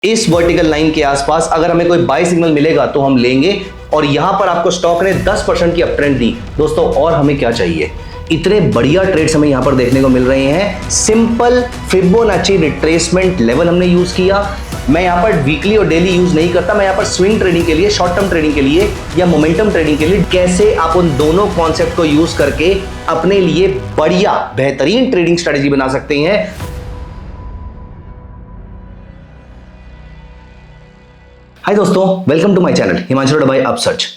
इस vertical line के आसपास अगर हमें कोई बाय सिग्नल मिलेगा तो हम लेंगे। और यहां पर आपको स्टॉक ने 10% की अपट्रेंड दी दोस्तों, और हमें क्या चाहिए। इतने बढ़िया ट्रेड्स हमें यहां पर देखने को मिल रहे हैं। सिंपल फिबोनाची रिट्रेसमेंट लेवल हमने यूज किया। मैं यहां पर वीकली और डेली यूज नहीं करता, मैं यहां पर स्विंग ट्रेडिंग के लिए, शॉर्ट टर्म ट्रेडिंग के लिए या मोमेंटम ट्रेडिंग के लिए कैसे आप उन दोनों कॉन्सेप्ट को यूज करके अपने लिए बढ़िया बेहतरीन ट्रेडिंग स्ट्रेटेजी बना सकते हैं। हाय दोस्तों, welcome to my channel Himanshu by Upsearch.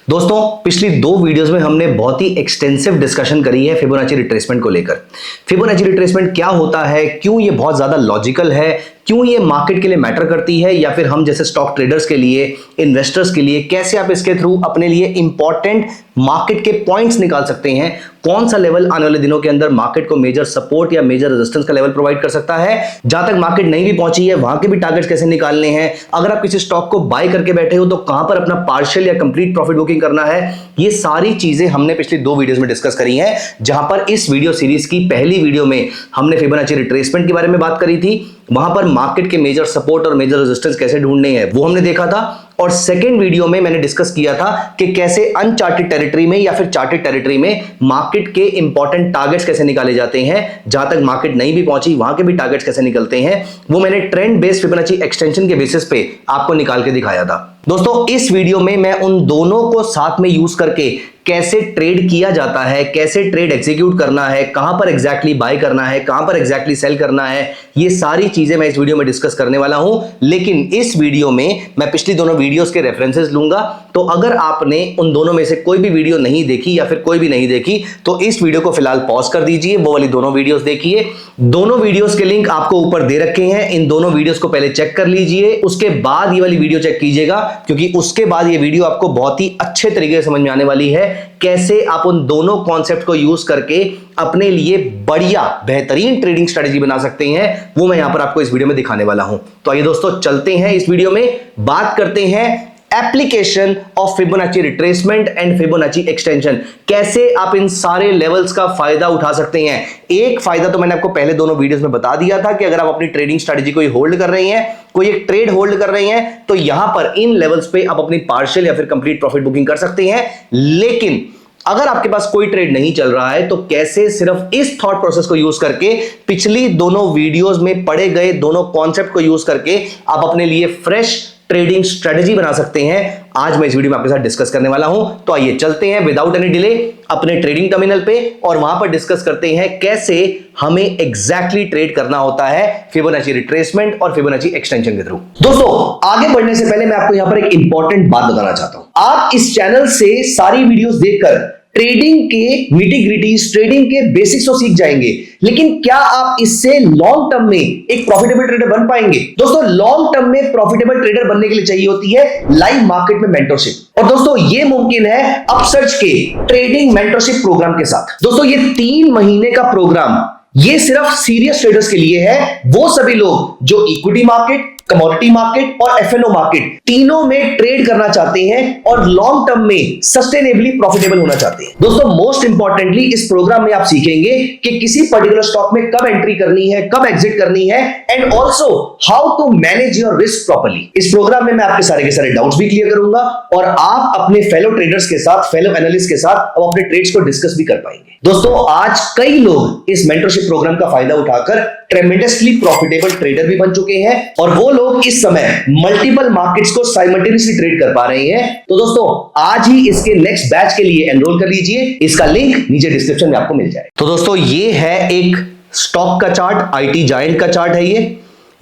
दोस्तों, पिछली दो वीडियोस में हमने बहुत ही एक्सटेंसिव डिस्कशन करी है फिबोनाची रिट्रेसमेंट को लेकर। फिबोनाची रिट्रेसमेंट क्या होता है, क्यों ये बहुत ज्यादा लॉजिकल है, क्यों ये मार्केट के लिए मैटर करती है, या फिर हम जैसे स्टॉक ट्रेडर्स के लिए, इन्वेस्टर्स के लिए कैसे आप इसके थ्रू अपने लिए इंपॉर्टेंट मार्केट के पॉइंट्स निकाल सकते हैं। कौन सा लेवल आने वाले दिनों के अंदर मार्केट को मेजर सपोर्ट या मेजर रेजिस्टेंस का लेवल प्रोवाइड कर सकता है। जहां तक मार्केट नहीं भी पहुंची है वहां के भी टारगेट्स कैसे निकालने हैं। अगर आप किसी स्टॉक को बाय करके बैठे हो तो कहां पर अपना पार्शियल या कंप्लीट प्रॉफिट बुकिंग करना है। ये सारी चीजें हमने पिछली दो वीडियोस में डिस्कस करी हैं। जहां पर इस वीडियो सीरीज की पहली वीडियो में हमने फिबोनाची रिट्रेसमेंट के बारे में बात करी थी, वहां पर मार्केट के मेजर सपोर्ट और मेजर रेजिस्टेंस कैसे ढूंढने हैं वो हमने देखा था। और सेकंड वीडियो में मैंने डिस्कस किया था कि कैसे अनचार्टेड टेरिटरी में या फिर चार्टेड टेरिटरी में मार्केट के इंपॉर्टेंट टारगेट्स कैसे निकाले जाते हैं। जहां तक मार्केट नहीं भी पहुंची वहां के भी टारगेट्स कैसे निकलते हैं, वो मैंने ट्रेंड बेस्ड फिबोनाची एक्सटेंशन के बेसिस पे आपको निकाल के दिखाया था। दोस्तों, इस वीडियो में मैं उन दोनों को साथ में यूज करके कैसे ट्रेड किया जाता है, कैसे ट्रेड एग्जीक्यूट करना है, कहां पर एग्जैक्टली बाय करना है, कहां पर एग्जैक्टली सेल करना है, ये सारी चीजें मैं इस वीडियो में डिस्कस करने वाला हूं। लेकिन इस वीडियो में मैं पिछली दोनों वीडियोस के रेफरेंसेस लूंगा। तो अगर आपने उन दोनों में से कोई भी वीडियो नहीं देखी या फिर कोई भी नहीं देखी तो इस वीडियो को फिलहाल पॉज कर दीजिए, वो वाली दोनों वीडियोस देखिए। दोनों वीडियोस के लिंक आपको ऊपर दे रखे हैं, इन दोनों वीडियोस को पहले चेक कर लीजिए, उसके बाद ये वाली वीडियो चेक कीजिएगा, क्योंकि उसके बाद ये वीडियो आपको बहुत ही अच्छे तरीके से समझ में आने वाली है कैसे आप उन दोनों कॉन्सेप्ट को यूज करके अपने लिए बढ़िया बेहतरीन ट्रेडिंग स्ट्रेटेजी बना सकते हैं। वो मैं यहां पर आपको इस वीडियो में दिखाने वाला हूं। तो आइए दोस्तों, चलते हैं इस वीडियो में, बात करते हैं application of Fibonacci retracement and Fibonacci extension. कैसे आप इन सारे लेवल्स का फायदा उठा सकते हैं। एक फायदा तो मैंने आपको पहले दोनों वीडियोस में बता दिया था कि अगर आप अपनी ट्रेडिंग स्ट्रेटेजी को होल्ड कर रहे हैं, कोई एक ट्रेड होल्ड कर रहे हैं, तो यहां पर इन लेवल्स पे आप अपनी पार्शियल या फिर कंप्लीट प्रॉफिट बुकिंग कर सकते हैं। लेकिन अगर आपके पास कोई ट्रेड नहीं चल रहा है तो कैसे सिर्फ इस थॉट प्रोसेस को यूज करके पिछली दोनों वीडियोस में पढ़े गए दोनों कॉन्सेप्ट को यूज करके आप अपने लिए फ्रेश ट्रेडिंग स्ट्रेटेजी बना सकते हैं, आज मैं इस वीडियो में आपके साथ डिस्कस करने वाला हूं। तो आइए चलते हैं विदाउट एनी डिले अपने ट्रेडिंग टर्मिनल पे और वहां पर डिस्कस करते हैं कैसे हमें एग्जैक्टली ट्रेड करना होता है फिबोनाची रिट्रेसमेंट और फिबोनाची एक्सटेंशन के थ्रू। दोस्तों, आगे बढ़ने से पहले मैं आपको यहां पर एक इंपॉर्टेंट बात बताना चाहता हूं। आप इस चैनल से सारी वीडियोस देखकर ट्रेडिंग के निटी-ग्रिटीज, ट्रेडिंग के बेसिक्स तो सीख जाएंगे, लेकिन क्या आप इससे लॉन्ग टर्म में एक प्रॉफिटेबल ट्रेडर बन पाएंगे। दोस्तों, लॉन्ग टर्म में प्रॉफिटेबल ट्रेडर बनने के लिए चाहिए होती है लाइव मार्केट में मेंटरशिप। और दोस्तों, ये मुमकिन है अपसर्च के ट्रेडिंग मेंटरशिप प्रोग्राम के साथ। दोस्तों, ये 3 महीने का प्रोग्राम ये सिर्फ सीरियस ट्रेडर्स के लिए है। वो सभी लोग जो इक्विटी मार्केट, कमोडिटी मार्केट और एफएनओ मार्केट तीनों में ट्रेड करना चाहते हैं और लॉन्ग टर्म में सस्टेनेबली प्रॉफिटेबल होना चाहते हैं। दोस्तों, मोस्ट इंपॉर्टेंटली इस प्रोग्राम में आप सीखेंगे कि किसी पर्टिकुलर स्टॉक में कब एंट्री करनी है, कब एग्जिट करनी है, and also how to manage your risk properly. इस प्रोग्राम में मैं आपके सारे के सारे डाउट्स भी क्लियर करूंगा और आप अपने फेलो ट्रेडर्स के साथ, फेलो एनालिस्ट के साथ अब अपने ट्रेड्स को डिस्कस भी कर पाएंगे। दोस्तों, आज कई लोग इस मेंटरशिप प्रोग्राम का फायदा उठाकर ट्रेमेंडसली प्रॉफिटेबल ट्रेडर भी बन चुके हैं और वो लोग इस समय मल्टीपल मार्केट्स को साइमल्टेनियसली ट्रेड कर पा रहे हैं। तो दोस्तों, आज ही इसके नेक्स्ट बैच के लिए एनरोल कर लीजिए, इसका लिंक नीचे डिस्क्रिप्शन में आपको मिल जाए। तो दोस्तों, ये है एक स्टॉक का चार्ट, आईटी जायंट का चार्ट है।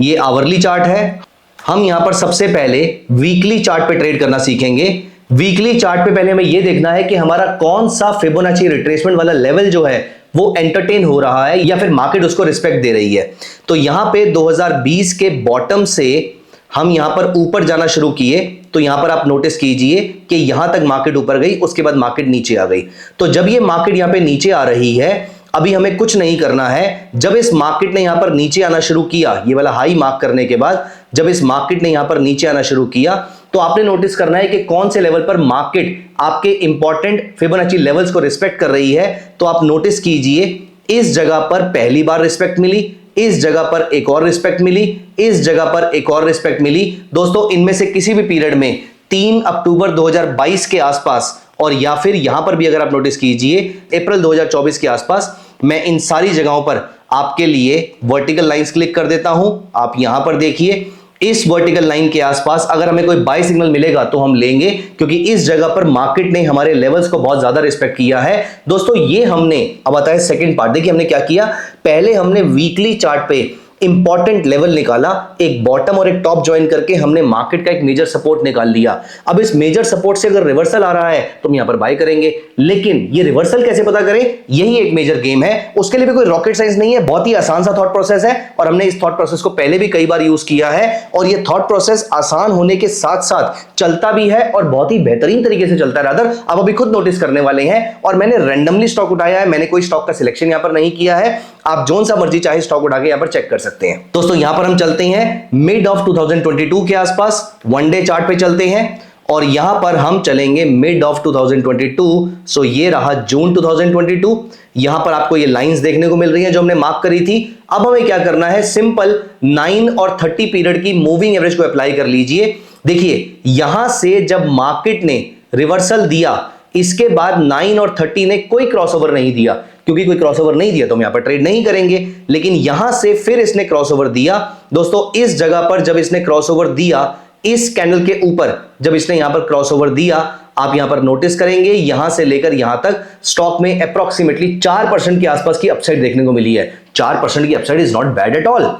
ये आवरली चार्ट है। हम यहां पर सबसे पहले वीकली चार्ट पे ट्रेड करना सीखेंगे। वीकली चार्ट पे पहले हमें यह देखना है कि हमारा कौन सा फिबोनाची रिट्रेसमेंट वाला लेवल जो है वो एंटरटेन हो रहा है या फिर मार्केट उसको रिस्पेक्ट दे रही है। तो यहां पे 2020 के बॉटम से हम यहां पर ऊपर जाना शुरू किए, तो यहां पर आप नोटिस कीजिए कि यहां तक मार्केट ऊपर गई, उसके बाद मार्केट नीचे आ गई। तो जब ये मार्केट यहां पे नीचे आ रही है, अभी हमें कुछ नहीं करना है। जब इस मार्केट ने यहां पर नीचे आना शुरू किया, ये वाला हाई मार्क करने के बाद जब इस मार्केट ने यहां पर नीचे आना शुरू किया, तो आपने नोटिस करना है कि कौन से लेवल पर मार्केट आपके इंपॉर्टेंट फिबोनाची लेवल्स को रिस्पेक्ट कर रही है। तो आप नोटिस कीजिए, इस जगह पर पहली बार रिस्पेक्ट मिली, इस जगह पर एक और रिस्पेक्ट मिली, इस जगह पर एक और रिस्पेक्ट मिली। दोस्तों इनमें से किसी भी पीरियड में 3 अक्टूबर 2022 के आसपास और या फिर यहां पर भी अगर आप नोटिस कीजिए अप्रैल 2024 के आसपास, मैं इन सारी जगहों पर आपके लिए वर्टिकल लाइंस क्लिक कर देता हूं। आप यहां पर देखिए इस वर्टिकल लाइन के आसपास अगर हमें कोई बाय सिग्नल मिलेगा तो हम लेंगे, क्योंकि इस जगह पर मार्केट ने हमारे लेवल्स को बहुत ज्यादा रिस्पेक्ट किया है। दोस्तों ये हमने, अब आता है सेकंड पार्ट। देखिए हमने क्या किया, पहले हमने वीकली चार्ट पे इंपॉर्टेंट लेवल निकाला, एक बॉटम और एक टॉप ज्वाइन करके हमने मार्केट का एक मेजर सपोर्ट निकाल लिया। अब इस मेजर सपोर्ट से अगर रिवर्सल आ रहा है तो हम यहां पर बाय करेंगे, लेकिन ये रिवर्सल कैसे पता करें, यही एक मेजर गेम है। उसके लिए भी कोई रॉकेट साइंस नहीं है, बहुत ही आसान सा थॉट प्रोसेस है और हमने इस थॉट प्रोसेस को पहले भी कई बार यूज किया है और ये थॉट प्रोसेस आसान होने के साथ साथ चलता भी है और बहुत ही बेहतरीन तरीके से चलता है। रादर आप अभी खुद नोटिस करने वाले हैं। और मैंने रैंडमली स्टॉक उठाया है, मैंने कोई स्टॉक का सिलेक्शन यहां पर नहीं किया है। आप जोन सा मर्जी चाहे स्टॉक उठा के यहां पर चेक कर सकते हैं। दोस्तों यहां पर हम चलते हैं मिड ऑफ 2022 के आसपास, वन डे चार्ट पे चलते हैं और यहां पर हम चलेंगे मिड ऑफ 2022। सो ये रहा जून 2022। यहां पर आपको ये लाइंस देखने को मिल रही हैं जो हमने मार्क करी थी। अब हमें क्या करना है, सिंपल 9 और 30 पीरियड की मूविंग एवरेज को अप्लाई कर लीजिए। देखिए यहां से जब मार्केट ने रिवर्सल दिया, इसके बाद 9 और 30 ने कोई क्रॉसओवर नहीं दिया, क्योंकि कोई क्रॉसओवर नहीं दिया तो हम यहां पर ट्रेड नहीं करेंगे। लेकिन यहां से फिर इसने क्रॉसओवर दिया। दोस्तों इस जगह पर जब इसने क्रॉसओवर दिया, इस कैंडल के ऊपर जब इसने यहां पर क्रॉसओवर दिया, आप यहां पर नोटिस करेंगे यहां से लेकर यहां तक स्टॉक में अप्रॉक्सीमेटली 4% के आसपास की अपसाइड देखने को मिली है। 4% की upside is not bad at all.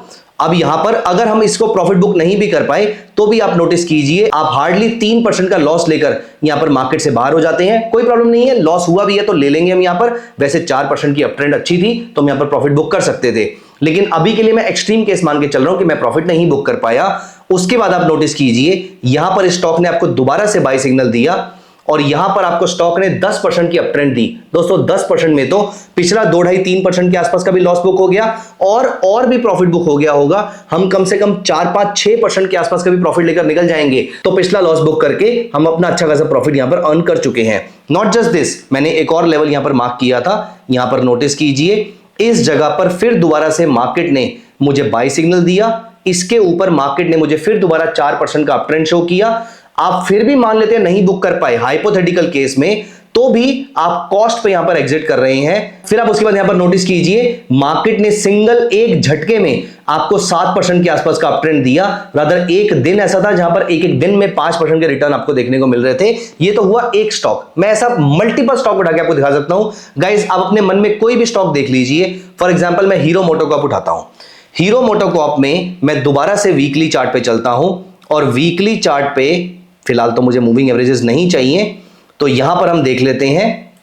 अब यहां पर अगर हम इसको प्रॉफिट बुक नहीं भी कर पाए तो भी आप नोटिस कीजिए, आप हार्डली 3% का लॉस लेकर यहां पर मार्केट से बाहर हो जाते हैं। कोई प्रॉब्लम नहीं है, लॉस हुआ भी है तो ले लेंगे हम यहां पर। वैसे 4% की अप ट्रेंड अच्छी थी तो हम यहां पर प्रॉफिट बुक कर सकते थे, लेकिन अभी के लिए मैं एक्सट्रीम केस मान के चल रहा हूं कि मैं प्रॉफिट नहीं बुक कर पाया। उसके बाद आप नोटिस कीजिए यहां पर स्टॉक ने आपको दोबारा से बाय सिग्नल दिया और यहां पर आपको स्टॉक ने 10% की अपट्रेंड दी। दोस्तों 10% में तो पिछला 2-2.5-3% के आसपास का भी लॉस बुक हो गया और भी प्रॉफिट बुक हो गया होगा। हम कम से कम 4-5-6% के आसपास का भी प्रॉफिट लेकर निकल जाएंगे, तो पिछला लॉस बुक करके हम अपना अच्छा खासा प्रॉफिट यहां पर अर्न कर चुके हैं। नॉट जस्ट दिस, मैंने एक और लेवल यहां पर मार्क किया था। यहां पर नोटिस कीजिए इस जगह पर फिर दोबारा से मार्केट ने मुझे बाय सिग्नल दिया, इसके ऊपर मार्केट ने मुझे फिर दोबारा 4% का अपट्रेंड शो किया। आप फिर भी मान लेते हैं नहीं बुक कर पाए, हाइपोथेटिकल केस में, तो भी आप कॉस्ट पे यहां पर एग्जिट कर रहे हैं। फिर आप उसके बाद यहां पर नोटिस कीजिए मार्केट ने सिंगल एक झटके में आपको 7% के आसपास का अपट्रेंड दिया। रादर एक दिन ऐसा था जहां पर एक दिन में 5% के रिटर्न आपको देखने को मिल रहे थे। ये तो हुआ एक स्टॉक, मैं ऐसा मल्टीपल स्टॉक उठा के आपको दिखा सकता हूं। गाइस आप अपने मन में कोई भी स्टॉक देख लीजिए। फॉर एग्जांपल मैं हीरो मोटोकॉर्प उठाता हूं। हीरो मोटोकॉर्प में मैं दोबारा से वीकली चार्ट पे चलता हूं और वीकली चार्ट पे फिलहाल तो मुझे मूविंग एवरेजेस नहीं चाहिए, तो यहां पर हम देख लेते हैं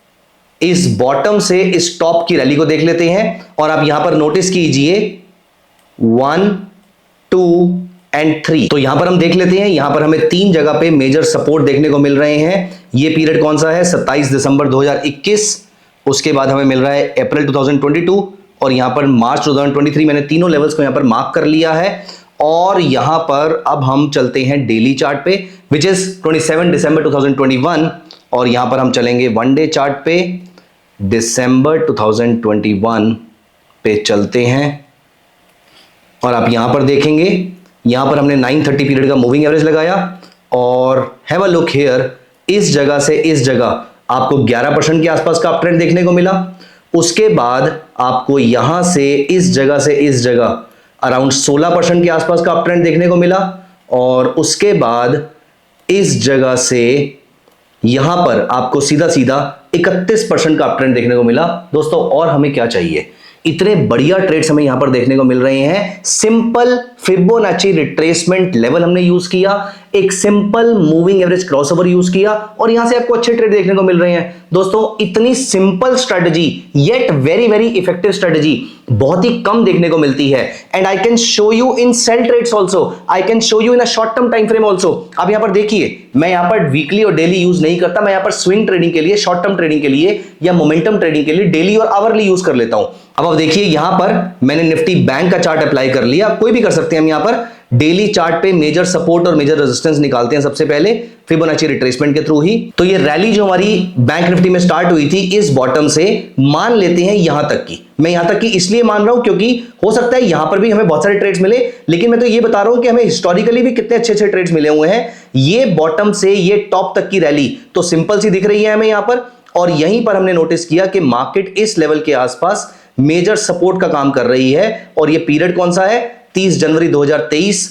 इस बॉटम से इस टॉप की रैली को देख लेते हैं और आप यहां पर नोटिस कीजिए 1, 2 एंड 3। तो यहां पर हम देख लेते हैं, यहां पर हमें 3 जगह पे मेजर सपोर्ट देखने को मिल रहे हैं। ये पीरियड कौन सा है, 27 दिसंबर 2021, उसके बाद हमें मिल रहा है अप्रैल 2022 और यहां पर मार्च 2023। मैंने तीनों लेवल्स को यहां पर मार्क कर लिया है और यहां पर अब हम चलते हैं डेली चार्ट पे, विच इज 27 दिसंबर 2021 और यहां पर हम चलेंगे वन डे चार्ट पे, दिसंबर 2021 पे चलते हैं और आप यहां पर देखेंगे यहां पर हमने 930 पीरियड का मूविंग एवरेज लगाया और हैव अ लुक हियर, इस जगह से इस जगह आपको 11% के आसपास का अपट्रेंड देखने को मिला। उसके बाद आपको यहां से इस जगह अराउंड 16% के आसपास का अपट्रेंड देखने को मिला और उसके बाद इस जगह से यहां पर आपको सीधा 31% का अपट्रेंड देखने को मिला। दोस्तों और हमें क्या चाहिए, इतने बढ़िया ट्रेड्स हमें यहां पर देखने को मिल रहे हैं। सिंपल फिबोनाची रिट्रेसमेंट लेवल हमने यूज किया, एक simple moving average crossover use किया और यहां से आपको अच्छे ट्रेड देखने को मिल रहे हैं। दोस्तों इतनी simple strategy yet very very effective strategy बहुत ही कम देखने को मिलती है। And I can show you in sell trades also, I can show you in a short term time frame also. आप यहां पर देखिए, मैं यहां पर वीकली और डेली यूज नहीं करता, मैं यहां पर स्विंग ट्रेडिंग के लिए, शॉर्ट टर्म ट्रेडिंग के लिए या मोमेंटम ट्रेडिंग के लिए डेली और आवरली यूज कर लेता हूं। अब आप देखिए यहां पर मैंने निफ्टी बैंक का चार्ट अप्लाई कर लिया, कोई भी कर सकते हैं हम यहां पर। डेली चार्ट पे मेजर सपोर्ट और मेजर रेजिस्टेंस निकालते हैं सबसे पहले फिबोनाची रिट्रेसमेंट के थ्रू ही। तो ये रैली जो हमारी बैंक निफ्टी में स्टार्ट हुई थी इस बॉटम से मान लेते हैं यहां तक की। मैं यहां तक की इसलिए मान रहा हूं क्योंकि हो सकता है यहां पर भी हमें बहुत सारे ट्रेड्स मिले, लेकिन मैं तो ये बता रहा हूं कि हमें हिस्टोरिकली भी कितने अच्छे अच्छे ट्रेड्स मिले हुए हैं। ये बॉटम से ये टॉप तक की रैली तो सिंपल सी दिख रही है हमें यहां पर, और यहीं पर हमने नोटिस किया कि मार्केट इस लेवल के आसपास मेजर सपोर्ट का काम कर रही है। और ये पीरियड कौन सा है? 30 जनवरी 2023।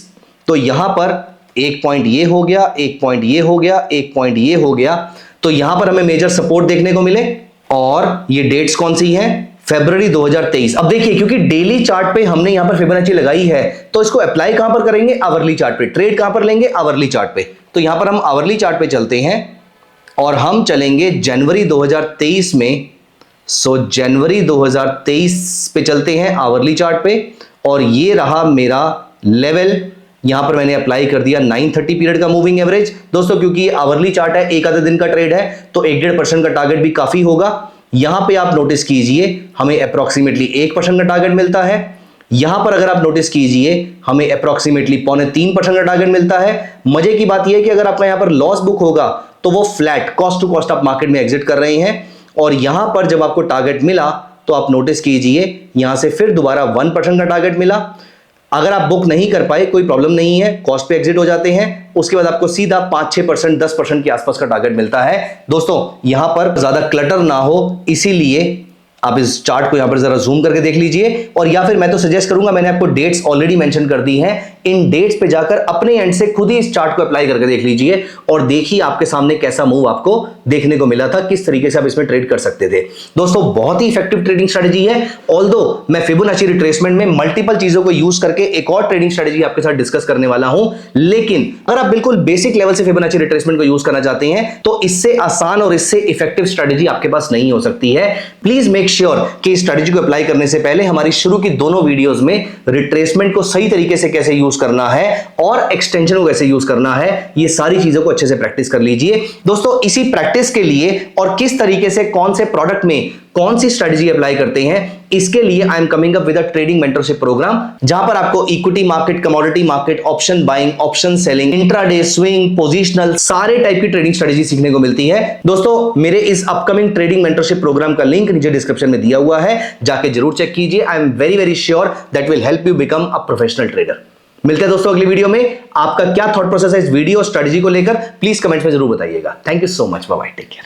तो यहां पर एक पॉइंट ये हो गया, एक पॉइंट ये हो गया, एक पॉइंट ये हो गया। तो यहां पर हमें मेजर सपोर्ट देखने को मिले। और ये डेट्स कौन सी हैं? फरवरी 2023। अब देखिए, क्योंकि डेली चार्ट पे हमने यहां पर फिबोनाची लगाई है तो इसको अप्लाई कहां पर करेंगे? आवरली चार्ट पे। ट्रेड कहां पर लेंगे? आवरली चार्ट पे। तो यहां पर हम आवरली चार्ट पे चलते हैं और हम चलेंगे जनवरी 2023 में। सो जनवरी 2023 पे चलते हैं आवरली चार्ट पे, और ये रहा मेरा लेवल। यहां पर मैंने अप्लाई कर दिया 930 पीरियड का मूविंग एवरेज। दोस्तों क्योंकि ये आवरली चार्ट है, एक आधे दिन का ट्रेड है, तो 1.5% का टारगेट भी काफी होगा। यहां पे आप नोटिस कीजिए हमें अप्रोक्सीमेटली 1% का टारगेट मिलता है। यहां पर अगर आप नोटिस कीजिए हमें अप्रोक्सीमेटली 0.25% का टारगेट मिलता है। मजे की बात यह है कि अगर आपका यहां पर लॉस बुक होगा तो वो फ्लैट कॉस्ट टू कॉस्ट आप मार्केट में एग्जिट कर रहे हैं। और यहां पर जब आपको टारगेट मिला तो आप नोटिस कीजिए यहां से फिर दोबारा 1% का टारगेट मिला। अगर आप बुक नहीं कर पाए कोई प्रॉब्लम नहीं है, कॉस्ट पे एग्जिट हो जाते हैं। उसके बाद आपको सीधा 5-6%, 10% के आसपास का टारगेट मिलता है। दोस्तों यहां पर ज्यादा क्लटर ना हो, इसीलिए आप इस चार्ट को यहां पर जरा जूम करके देख लीजिए। और या फिर मैं तो सजेस्ट करूंगा, मैंने आपको डेट्स ऑलरेडी मेंशन कर दी हैं, इन डेट्स पे जाकर अपने एंड से खुद ही इस चार्ट को अप्लाई करके देख लीजिए और देखिए आपके सामने कैसा मूव आपको देखने को मिला था, किस तरीके से आप इसमें ट्रेड कर सकते थे। दोस्तों बहुत ही इफेक्टिव ट्रेडिंग स्ट्रेटजी है। ऑल्दो मैं फिबोनाची रिट्रेसमेंट में मल्टीपल चीजों को यूज करके एक और ट्रेडिंग स्ट्रेटजी आपके साथ डिस्कस करने वाला हूं, लेकिन अगर आप बिल्कुल बेसिक लेवल से फिबोनाची रिट्रेसमेंट को यूज करना चाहते हैं तो इससे आसान और इससे इफेक्टिव स्ट्रेटजी आपके पास नहीं हो सकती है। प्लीज मेक श्योर कि इस स्ट्रेटजी को अप्लाई करने से पहले हमारी शुरू की दोनों वीडियोस में रिट्रेसमेंट को सही तरीके से कैसे यूज करना है और एक्सटेंशन को कैसे यूज करना है, ये सारी चीजों को अच्छे से प्रैक्टिस कर लीजिए। दोस्तों इसी प्रैक्टिस के लिए और किस तरीके से कौन से प्रोडक्ट में कौन सी स्ट्रेटजी अप्लाई करते हैं, इसके लिए I am coming up with a trading mentorship program, जहां पर आपको equity market, commodity market, option buying, option selling, intraday, swing, positional, सारे टाइप की ट्रेडिंग स्ट्रेटजी सीखने को मिलती है। दोस्तों मेरे इस अपकमिंग ट्रेडिंग मेंटरशिप प्रोग्राम का लिंक नीचे डिस्क्रिप्शन में दिया हुआ है, जाके जरूर चेक कीजिए। I am very very sure that will help you become a professional trader. मिलते हैं दोस्तों अगली वीडियो में। आपका क्या थॉट प्रोसेस है इस वीडियो स्ट्रेटजी को लेकर, प्लीज कमेंट्स में जरूर बताइएगा। Thank you so much, bye bye, take care.